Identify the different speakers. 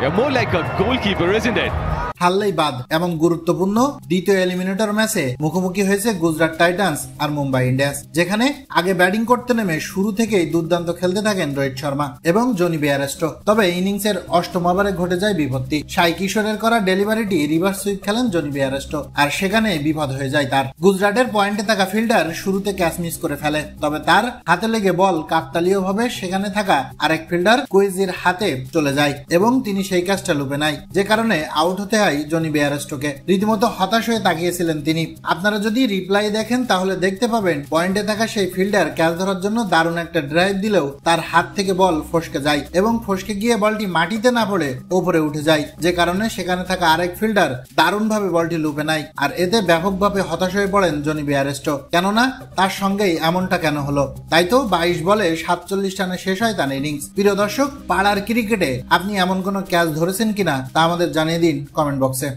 Speaker 1: You're more like a goalkeeper, isn't it?
Speaker 2: হারলেই বাদ এমন গুরুত্বপূর্ণ দ্বিতীয় এলিমিনেটর ম্যাচে মুখোমুখি হয়েছে গুজরাট টাইটান্স আর মুম্বাই ইন্ডিয়ান্স, যেখানে আগে ব্যাটিং করতে নেমে শুরু থেকেই দুর্দান্ত খেলতে থাকেন রোহিত শর্মা এবং জনি বেয়ারস্টো। তবে ইনিংসের অষ্টম ওভারে ঘটে যায় বিপত্তি। সাই কিশোরের করা ডেলিভারিটি রিভার্স সুইপ খেলেন জনি বেয়ারস্টো, আর সেখানে বিপদ হয়ে যায় তার। গুজরাটের পয়েন্টে থাকা ফিল্ডার শুরুতে ক্যাচ মিস করে ফেলে, তবে তার হাতে লেগে বল কাকতালীয় ভাবে সেখানে থাকা আরেক ফিল্ডার কুইজির হাতে চলে যায় এবং তিনি সেই ক্যাচটা লুপে নেয়, যে কারণে আউট হতে জনি বেয়ারস্টোকে। রীতিমতো হতাশ হয়ে তাকিয়েছিলেন তিনি। আপনারা যদি রিপ্লাই দেখেন তাহলে দেখতে পাবেন পয়েন্টে থাকা সেই ফিল্ডার ক্যাচ ধরার জন্য দারুণ একটা ড্রাইভ দিলেও তার হাত থেকে বল ফসকে যায় এবং ফসকে গিয়ে বলটি মাটিতে না পড়ে উপরে উঠে যায়, যে কারণে সেখানে থাকা আরেক ফিল্ডার দারুণভাবে বলটি লুপে নেয়। আর এতে ব্যাপকভাবে হতাশ হয়ে পড়েন জনি বেয়ারস্টো, কেননা তার সঙ্গেই এমনটা কেন হলো। তাই তো 22 বলে 47 রানে শেষ হয় তার ইনিংস। প্রিয় দর্শক, পাড়ার ক্রিকেটে আপনি এমন কোনো ক্যাচ ধরেছেন কিনা তা আমাদের জানিয়ে দিন কমেন্ট বক্সে।